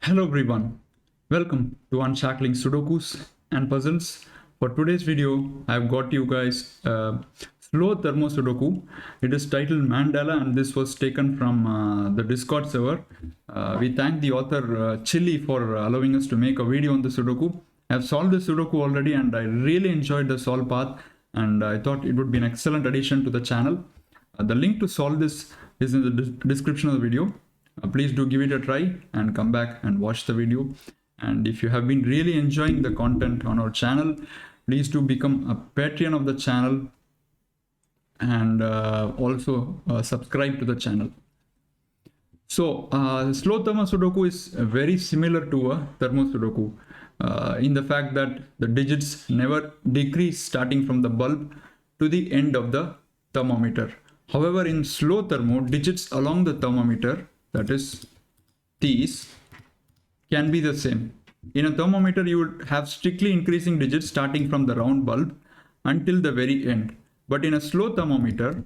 Hello everyone, welcome to Unshackling Sudokus and Puzzles. For today's video, I've got you guys Slow Thermo Sudoku. It is titled Mandala and this was taken from the Discord server. We thank the author Chili for allowing us to make a video on the Sudoku. I've solved the Sudoku already and I really enjoyed the solve path and I thought it would be an excellent addition to the channel. The link to solve this is in the description of the video. Please do give it a try and come back and watch the video. And if you have been really enjoying the content on our channel, please do become a Patreon of the channel and also subscribe to the channel. So slow thermo Sudoku is very similar to a thermo Sudoku in the fact that the digits never decrease starting from the bulb to the end of the thermometer. However, in slow thermo, digits along the thermometer, that is these, can be the same. In a thermometer, you would have strictly increasing digits starting from the round bulb until the very end. But in a slow thermometer,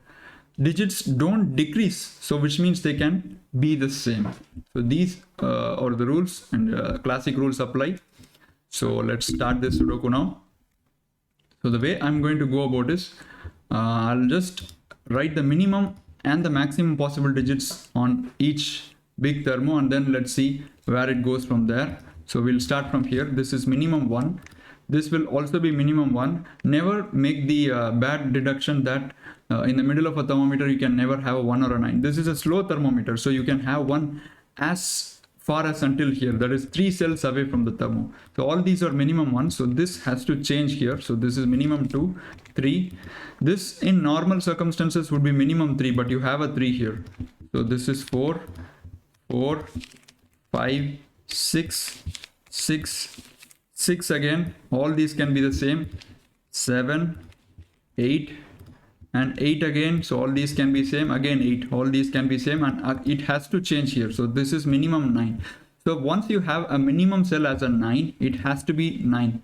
digits don't decrease, so which means they can be the same. So these are the rules, and classic rules apply. So let's start this Sudoku now. So the way I'm going to go about is, I'll just write the minimum and the maximum possible digits on each big thermo, and then let's see where it goes from there. So we'll start from here. This is minimum 1. This will also be minimum 1. Never make the bad deduction that in the middle of a thermometer you can never have a 1 or a 9. This is a slow thermometer, so you can have 1 as far as until here, that is 3 cells away from the thermo. So all these are minimum 1, so this has to change here. So this is minimum 2, 3. This in normal circumstances would be minimum 3, but you have a 3 here. So this is 4, 4, 5, 6, 6, 6 again. All these can be the same. 7, 8, and 8 again. So all these can be same. Again 8. All these can be same, and it has to change here. So this is minimum 9. So once you have a minimum cell as a 9, it has to be 9.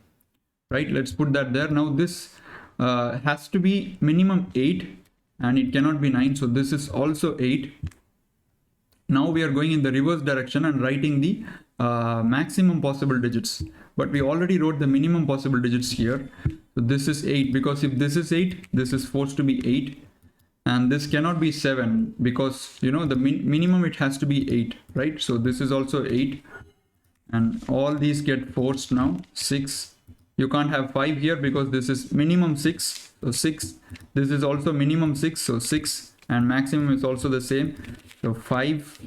Right? Let's put that there. Now this has to be minimum 8 and it cannot be 9. So this is also 8. Now we are going in the reverse direction and writing the maximum possible digits. But we already wrote the minimum possible digits here. So this is 8, because if this is 8, this is forced to be 8. And this cannot be 7 because, you know, the minimum it has to be 8, right? So this is also 8. And all these get forced now. 6. You can't have 5 here because this is minimum 6. So 6. This is also minimum 6. So 6. And maximum is also the same. So 5,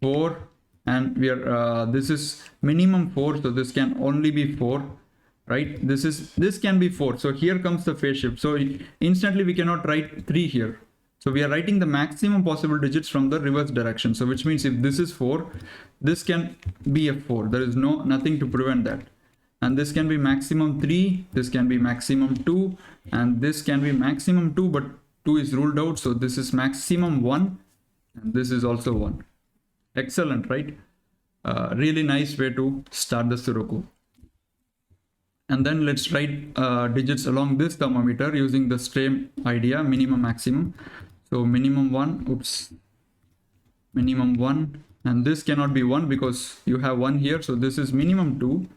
4. And we are this is minimum 4, so this can only be 4, right? This can be 4. So here comes the phase shift. So instantly we cannot write 3 here. So we are writing the maximum possible digits from the reverse direction. So which means if this is 4, this can be a 4. There is nothing to prevent that. And this can be maximum 3, this can be maximum 2, and this can be maximum 2, but 2 is ruled out. So this is maximum 1, and this is also 1. Excellent, right? Really nice way to start the Sudoku. And then let's write digits along this thermometer using the same idea, minimum, maximum. So minimum 1, oops, minimum 1, and this cannot be 1 because you have 1 here. So this is minimum 2,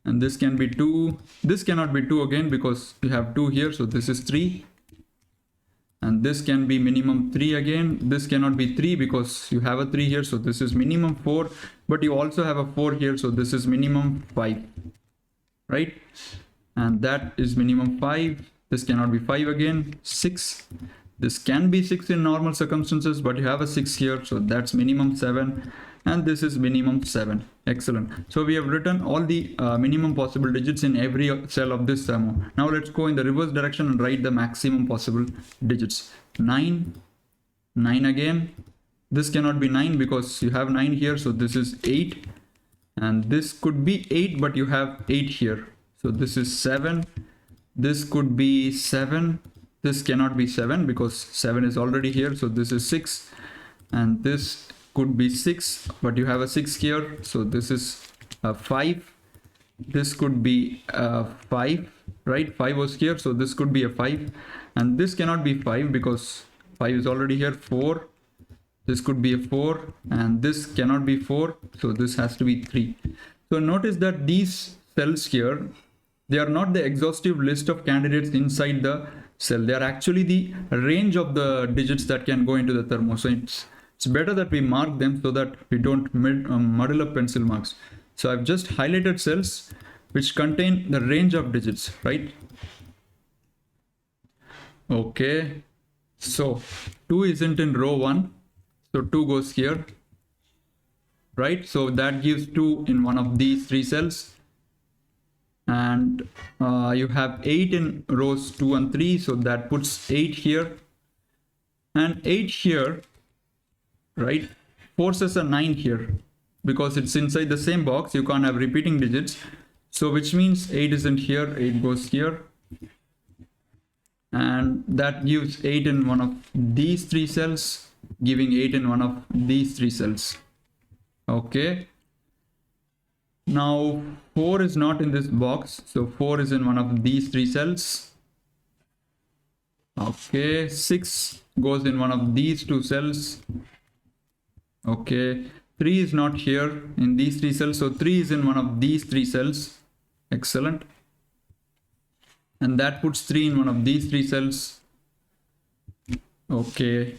and this can be 2. This cannot be 2 again because you have 2 here. So this is 3. And this can be minimum 3 again. This cannot be 3 because you have a 3 here. So this is minimum 4, but you also have a 4 here. So this is minimum 5, right? And that is minimum 5. This cannot be 5 again. 6. This can be 6 in normal circumstances, but you have a 6 here. So that's minimum 7. And this is minimum 7. Excellent. So we have written all the minimum possible digits in every cell of this thermo. Now let's go in the reverse direction and write the maximum possible digits. 9, 9 again. This cannot be 9 because you have 9 here. So this is 8. And this could be 8, but you have 8 here. So this is 7. This could be 7. This cannot be 7 because 7 is already here. So this is 6. And this could be 6, but you have a 6 here. So this is a 5. This could be 5, right? 5 was here, so this could be a 5. And this cannot be 5 because 5 is already here. 4, this could be a 4, and this cannot be 4, so this has to be 3. So notice that these cells here, they are not the exhaustive list of candidates inside the cell. They are actually the range of the digits that can go into the thermo. So it's better that we mark them so that we don't muddle up pencil marks. So I've just highlighted cells which contain the range of digits, right? Okay, so 2 isn't in row 1, so 2 goes here, right? So that gives 2 in one of these 3 cells. And you have 8 in rows 2 and 3, so that puts 8 here, and 8 here, right, forces a 9 here, because it's inside the same box. You can't have repeating digits, so which means 8 isn't here, 8 goes here, and that gives 8 in one of these 3 cells, giving 8 in one of these 3 cells. Okay, now 4 is not in this box, so 4 is in one of these 3 cells. Okay, 6 goes in one of these 2 cells. Okay, 3 is not here in these 3 cells, so 3 is in one of these 3 cells. Excellent. And that puts 3 in one of these 3 cells. Okay,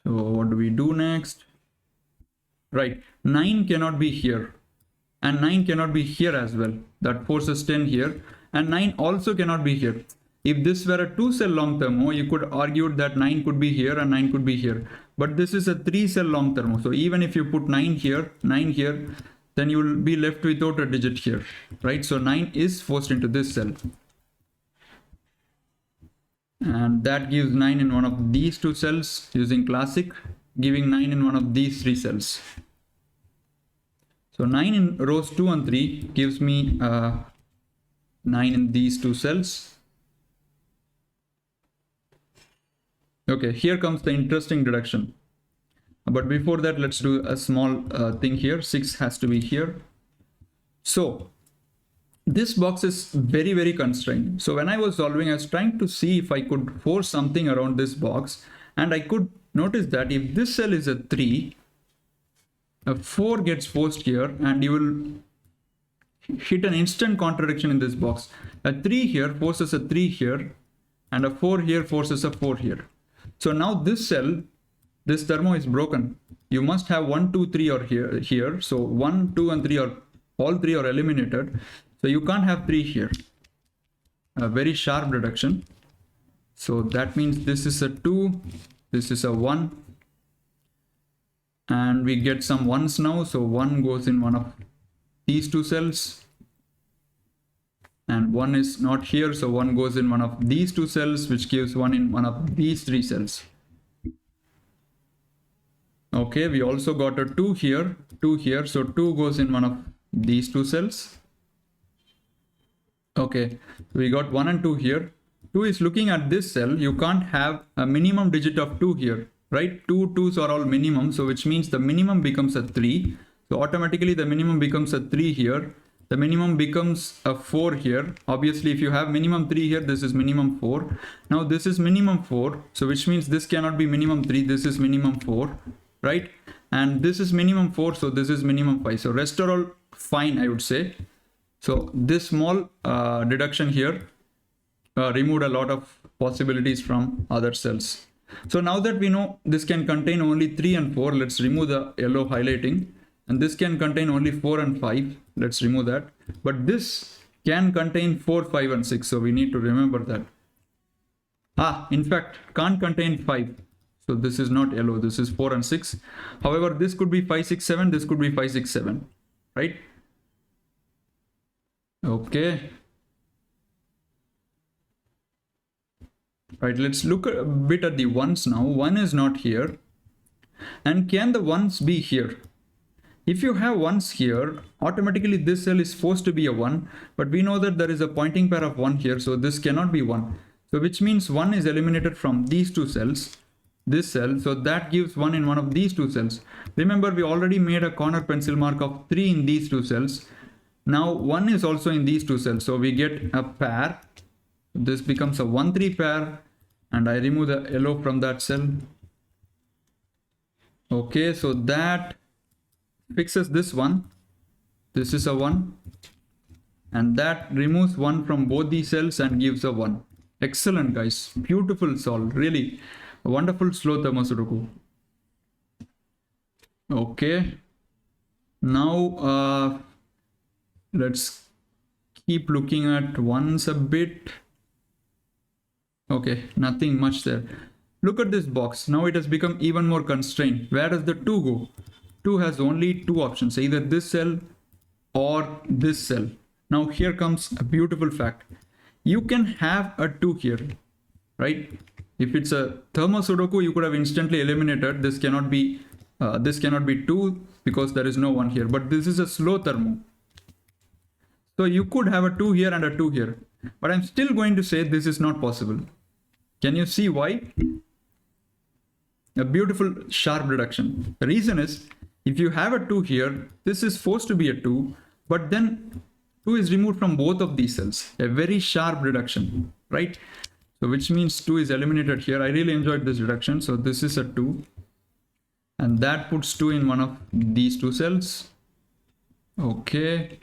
so what do we do next? Right, 9 cannot be here, and 9 cannot be here as well. That forces 10 here, and 9 also cannot be here. If this were a 2-cell long thermo, you could argue that 9 could be here and 9 could be here. But this is a 3-cell long thermo, so even if you put 9 here, 9 here, then you will be left without a digit here, right? So 9 is forced into this cell. And that gives 9 in one of these 2 cells using classic, giving 9 in one of these 3 cells. So 9 in rows 2 and 3 gives me 9 in these 2 cells. Okay, here comes the interesting deduction. But before that, let's do a small thing here. 6 has to be here. So this box is very, very constrained. So when I was solving, I was trying to see if I could force something around this box, and I could notice that if this cell is a 3, a 4 gets forced here, and you will hit an instant contradiction in this box. A 3 here forces a 3 here, and a 4 here forces a 4 here. So now this cell, this thermo is broken. You must have 1, 2, 3 or here. So 1, 2 and 3 are all 3 are eliminated. So you can't have 3 here. A very sharp reduction. So that means this is a 2, this is a 1, and we get some 1s now. So 1 goes in one of these 2 cells, and 1 is not here, so 1 goes in one of these 2 cells, which gives 1 in one of these 3 cells. Okay, we also got a 2 here, 2 here, so 2 goes in one of these 2 cells. Okay, we got 1 and 2 here. 2 is looking at this cell. You can't have a minimum digit of 2 here, right? 2 2s are all minimum, so which means the minimum becomes a 3. So automatically the minimum becomes a 3 here. The minimum becomes a 4 here. Obviously, if you have minimum 3 here, this is minimum 4. Now this is minimum 4, so which means this cannot be minimum 3, this is minimum 4, right? And this is minimum 4, so this is minimum 5. So rest are all fine, I would say. So this small deduction here removed a lot of possibilities from other cells. So now that we know this can contain only 3 and 4, let's remove the yellow highlighting. And this can contain only 4 and 5. Let's remove that. But this can contain 4, 5 and 6. So we need to remember that. In fact, can't contain 5. So this is not yellow. This is 4 and 6. However, this could be 5, 6, 7. This could be 5, 6, 7. Right? Okay. Right, let's look a bit at the 1s now. 1 is not here. And can the 1s be here? If you have 1s here, automatically this cell is forced to be a 1, but we know that there is a pointing pair of 1 here, so this cannot be 1. So which means 1 is eliminated from these 2 cells, this cell, so that gives 1 in one of these 2 cells. Remember, we already made a corner pencil mark of 3 in these 2 cells. Now 1 is also in these 2 cells, so we get a pair. This becomes a 1, 3 pair, and I remove the yellow from that cell. Okay, so that fixes this one. This is a 1, and that removes 1 from both these cells and gives a 1. Excellent, guys. Beautiful solve. Really a wonderful slow thermo Sudoku. Okay, now let's keep looking at ones a bit. Okay, nothing much there. Look at this box. Now it has become even more constrained. Where does the 2 go? 2 has only 2 options, either this cell or this cell. Now here comes a beautiful fact. You can have a 2 here, right? If it's a thermo Sudoku, you could have instantly eliminated. This cannot be 2 because there is no 1 here. But this is a slow thermo. So you could have a 2 here and a 2 here. But I'm still going to say this is not possible. Can you see why? A beautiful sharp reduction. The reason is, if you have a 2 here, this is forced to be a 2, but then 2 is removed from both of these cells. A very sharp reduction, right? So which means 2 is eliminated here. I really enjoyed this reduction. So this is a 2. And that puts 2 in one of these 2 cells. Okay.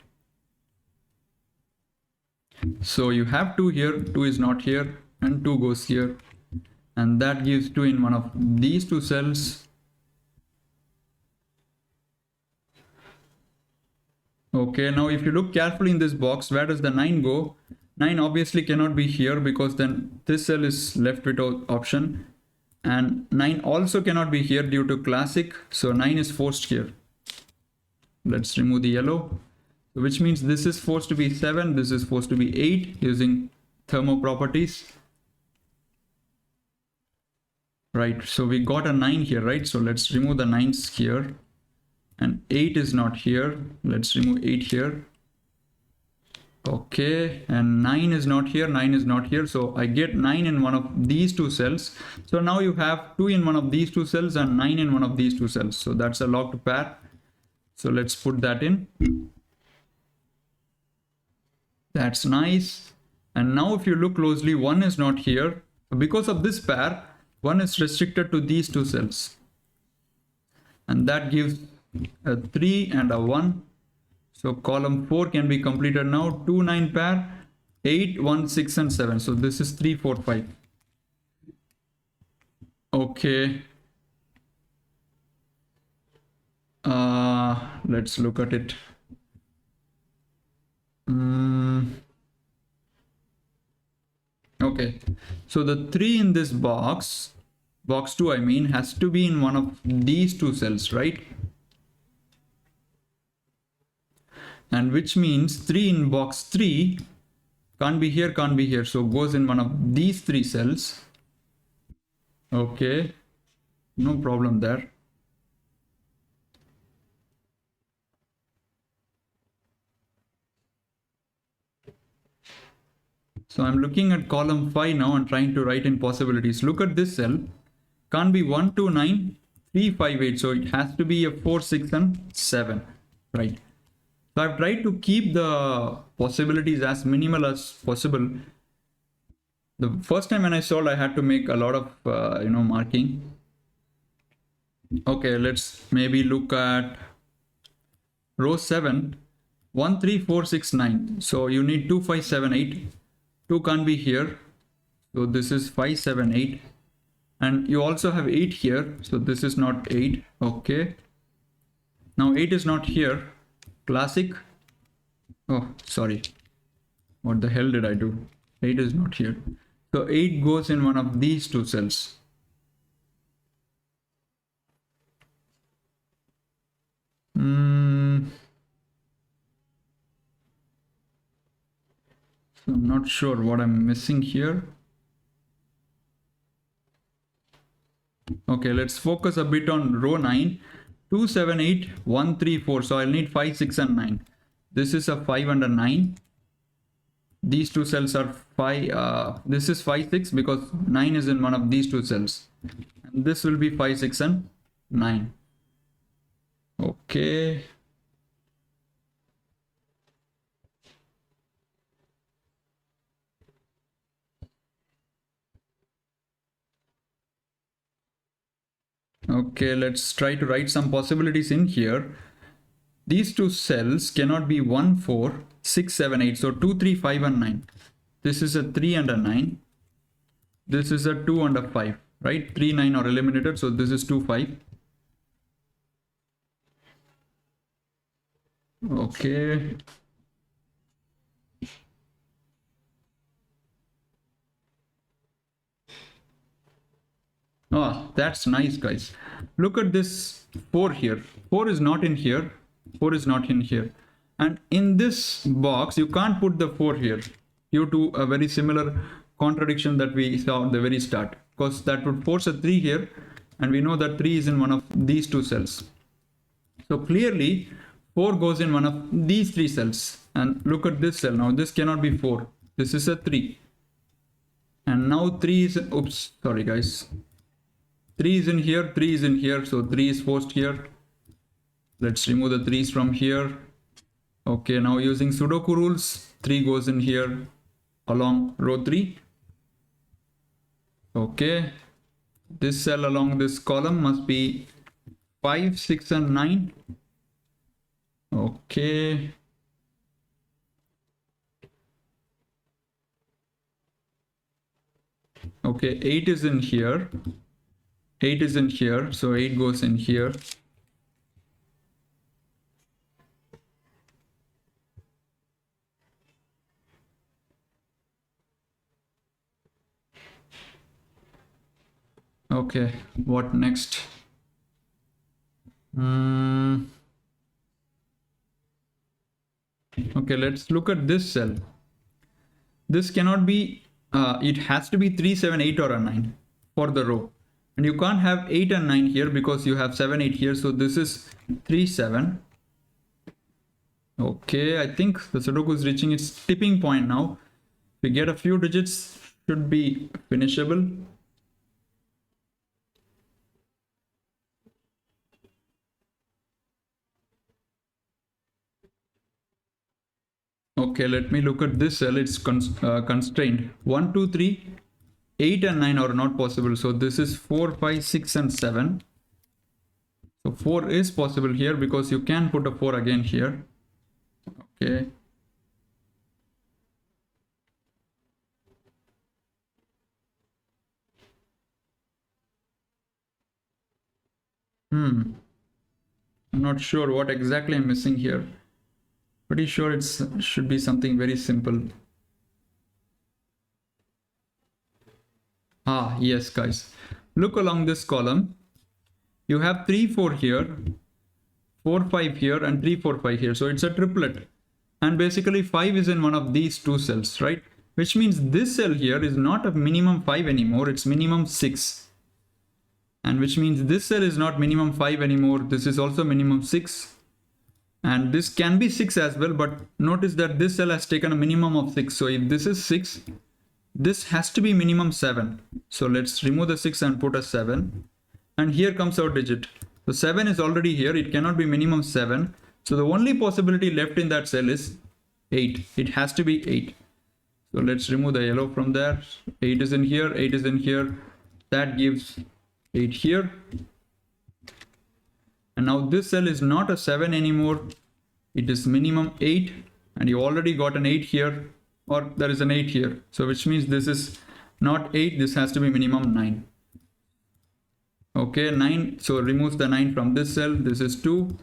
So you have 2 here, 2 is not here, and 2 goes here. And that gives 2 in one of these 2 cells. Okay, now if you look carefully in this box, where does the 9 go? 9 obviously cannot be here because then this cell is left without option. And 9 also cannot be here due to classic. So 9 is forced here. Let's remove the yellow. Which means this is forced to be 7, this is forced to be 8 using thermo properties. Right, so we got a 9 here, right? So let's remove the 9s here. And 8 is not here. Let's remove 8 here. Okay, and 9 is not here, 9 is not here. So I get 9 in one of these 2 cells. So now you have 2 in one of these 2 cells and 9 in one of these 2 cells. So that's a locked pair. So let's put that in. That's nice. And now if you look closely, 1 is not here. Because of this pair, 1 is restricted to these 2 cells. And that gives a 3 and a 1. So column 4 can be completed now. 2, 9 pair, 8, 1, 6 and 7. So this is 3, 4, 5. Okay. Let's look at it. Okay, so the 3 in this box 2 I mean, has to be in one of these 2 cells, right? And which means 3 in box 3 can't be here, so goes in one of these 3 cells. Okay, no problem there. So I'm looking at column 5 now and trying to write in possibilities. Look at this cell. Can't be 1, 2, 9, 3, 5, 8. So it has to be a 4, 6 and 7, right? So I've tried to keep the possibilities as minimal as possible. The first time when I solved, I had to make a lot of, marking. Okay, let's maybe look at row 7, 1, 3, 4, 6, 9. So you need 2, 5, 7, 8. 2 can't be here. So this is 5, 7, 8. And you also have 8 here. So this is not 8. Okay. Now 8 is not here. Classic. Oh, sorry. What the hell did I do? 8 is not here. So 8 goes in one of these 2 cells. So I'm not sure what I'm missing here. Okay, let's focus a bit on row 9. 2, 7, 8, 1, 3, 4. So I'll need 5, 6 and 9. This is a 5 and a 9. These 2 cells are 5. This is 5, 6 because 9 is in one of these 2 cells. And this will be 5, 6 and 9. Okay. Okay, let's try to write some possibilities in here. These two cells cannot be 1, 4, 6, 7, 8. So 2, 3, 5 and 9. This is a 3 and a 9. This is a 2 and a 5, right? 3, 9 are eliminated. So this is 2, 5. Okay. Oh, that's nice, guys. Look at this 4 here. 4 is not in here. 4 is not in here. And in this box, you can't put the 4 here due to a very similar contradiction that we saw at the very start. Because that would force a 3 here. And we know that 3 is in one of these two cells. So clearly, 4 goes in one of these 3 cells. And look at this cell. Now this cannot be 4. This is a 3. And now 3 is... Oops, sorry guys. 3 is in here, 3 is in here, so 3 is forced here. Let's remove the 3's from here. Okay, now using Sudoku rules, 3 goes in here along row 3. Okay, this cell along this column must be 5, 6 and 9. Okay. Okay, 8 is in here. 8 is in here, so 8 goes in here. Okay, what next? Okay, let's look at this cell. This cannot be, it has to be 3, 7, 8 or a 9 for the row. And you can't have 8 and 9 here because you have 7, 8 here. So this is 3, 7. Okay, I think the Sudoku is reaching its tipping point now. If we get a few digits, should be finishable. Okay, let me look at this cell. It's constrained. 1, 2, 3. 8 and 9 are not possible. So this is 4, 5, 6 and 7. So 4 is possible here because you can put a 4 again here. Okay. I'm not sure what exactly I'm missing here. Pretty sure it should be something very simple. Ah, yes, guys. Look along this column. You have 3, 4 here, 4, 5 here, and 3, 4, 5 here. So it's a triplet. And basically 5 is in one of these two cells, right? Which means this cell here is not a minimum 5 anymore. It's minimum 6. And which means this cell is not minimum 5 anymore. This is also minimum 6. And this can be 6 as well. But notice that this cell has taken a minimum of 6. So if this is 6, this has to be minimum 7. So let's remove the 6 and put a 7. And here comes our digit. So 7 is already here. It cannot be minimum 7. So the only possibility left in that cell is 8. It has to be 8. So let's remove the yellow from there. 8 is in here. 8 is in here. That gives 8 here. And now this cell is not a 7 anymore. It is minimum 8. And you already got an 8 here. Or there is an 8 here. So which means this is not 8. This has to be minimum 9. Okay, 9. So removes the 9 from this cell. This is 2.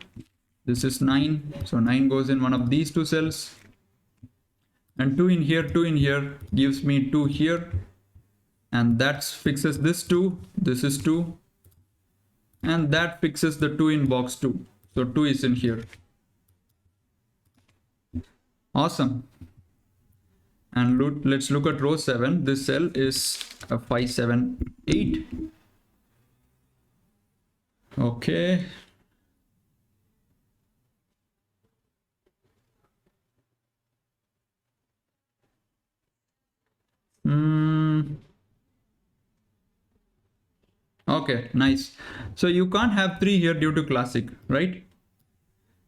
This is 9. So 9 goes in one of these two cells. And 2 in here, 2 in here gives me 2 here. And that fixes this 2. This is 2. And that fixes the 2 in box 2. So 2 is in here. Awesome. And let's look at row 7. This cell is a 5, 7, 8. Okay. Okay, nice. So you can't have 3 here due to classic, right?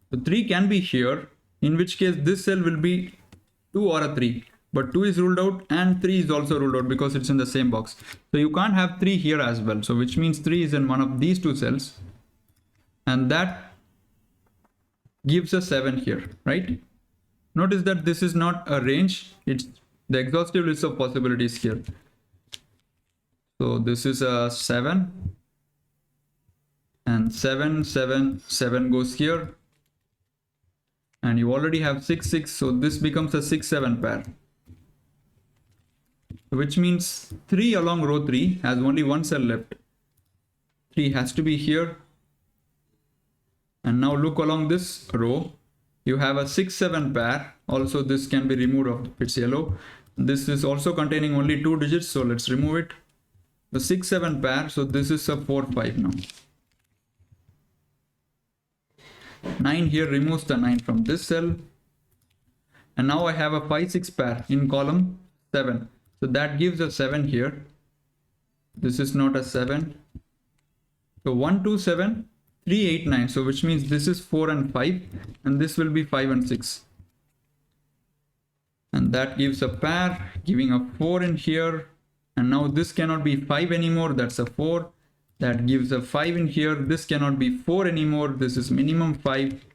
So 3 can be here, in which case this cell will be 2 or a 3. but 2 is ruled out and 3 is also ruled out because it's in the same box. So you can't have 3 here as well. So which means 3 is in one of these two cells, and that gives a 7 here, right? Notice that this is not a range, it's the exhaustive list of possibilities here. So this is a 7, and 7, 7, 7 goes here, and you already have 6, 6, so this becomes a 6, 7 pair. Which means 3 along row 3 has only one cell left. 3 has to be here. And now look along this row, you have a 6, 7 pair. Also this can be removed if it's yellow. This is also containing only 2 digits, so let's remove it. The 6, 7 pair, so this is a 4, 5 now. 9 here removes the 9 from this cell. And now I have a 5, 6 pair in column 7. So that gives a 7 here. This is not a 7. So 1, 2, 7, 3, 8, 9. So which means this is 4 and 5, and this will be 5 and 6. And that gives a pair, giving a 4 in here. And now this cannot be 5 anymore, that's a 4. That gives a 5 in here. This cannot be 4 anymore, this is minimum 5.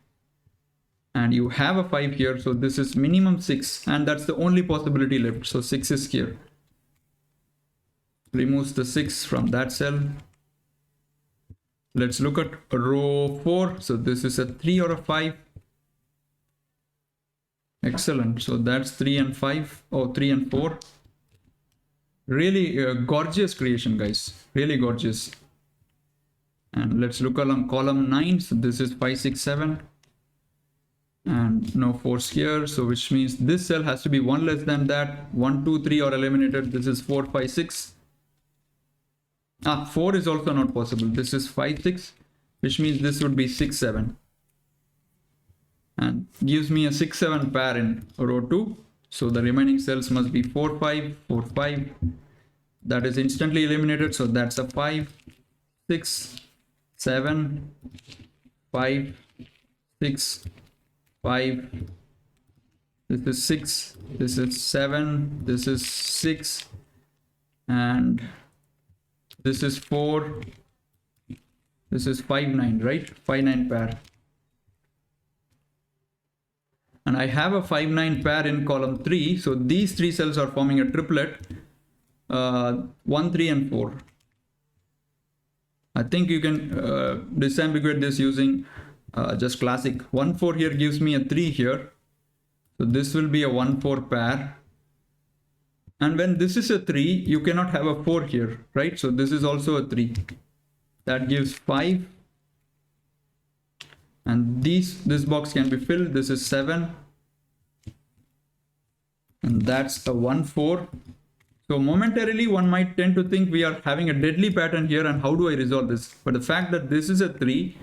And you have a 5 here, so this is minimum 6, and that's the only possibility left. So 6 is here. Removes the 6 from that cell. Let's look at row 4. So this is a 3 or a 5. Excellent. So that's 3 and 5, or 3 and 4. Really gorgeous creation, guys. Really gorgeous. And let's look along column 9. So this is 5, 6, 7. And no 4s here. So which means this cell has to be 1 less than that. 1, 2, 3 are eliminated. This is 4, 5, 6. 4 is also not possible. This is 5, 6, which means this would be 6, 7. And gives me a 6, 7 pair in row 2. So the remaining cells must be 4, 5, 4, 5. That is instantly eliminated. So that's a 5, 6, 7, 5, 6, 5. This is 6. This is 7. This is 6. And this is 4. This is 5, 9, right? 5, 9 pair. And I have a 5, 9 pair in column 3. So these 3 cells are forming a triplet. 1, 3, and 4. I think you can disambiguate this using just classic. 1, 4 here gives me a 3 here. So this will be a 1, 4 pair. And when this is a 3, you cannot have a 4 here, right? So this is also a 3. That gives 5. And this box can be filled. This is 7. And that's a 1, 4. So momentarily one might tend to think we are having a deadly pattern here, and how do I resolve this? But the fact that this is a 3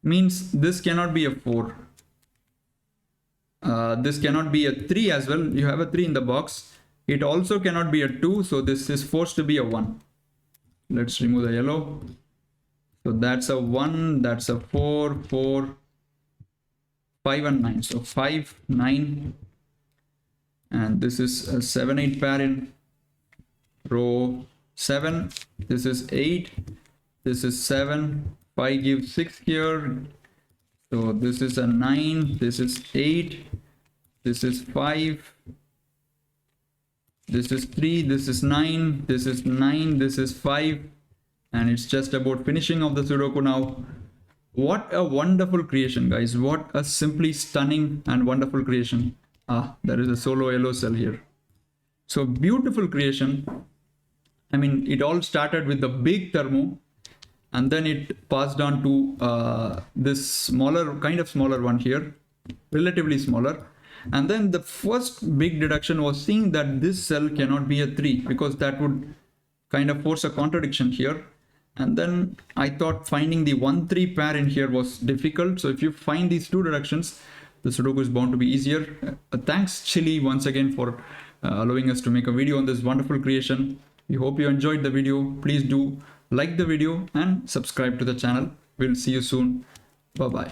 means this cannot be a 4. This cannot be a 3 as well. You have a 3 in the box. It also cannot be a 2, so this is forced to be a 1. Let's remove the yellow. So that's a 1, that's a 4, 4, 5 and 9. So 5, 9. And this is a 7, 8 pair in row 7. This is 8. This is 7. 5 gives 6 here. So this is a 9. This is 8. This is 5. This is 3. This is 9. This is 9. This is 5. And it's just about finishing of the Sudoku now. What a wonderful creation, guys. What a simply stunning and wonderful creation. There is a solo yellow cell here. So beautiful creation. I mean, it all started with the big thermo, and then it passed on to this smaller, kind of smaller one here, relatively smaller. And then the first big deduction was seeing that this cell cannot be a 3, because that would kind of force a contradiction here. And then I thought finding the 1, 3 pair in here was difficult. So if you find these 2 deductions, the Sudoku is bound to be easier. Thanks Chili once again for allowing us to make a video on this wonderful creation. We hope you enjoyed the video. Please do like the video and subscribe to the channel. We'll see you soon. Bye bye.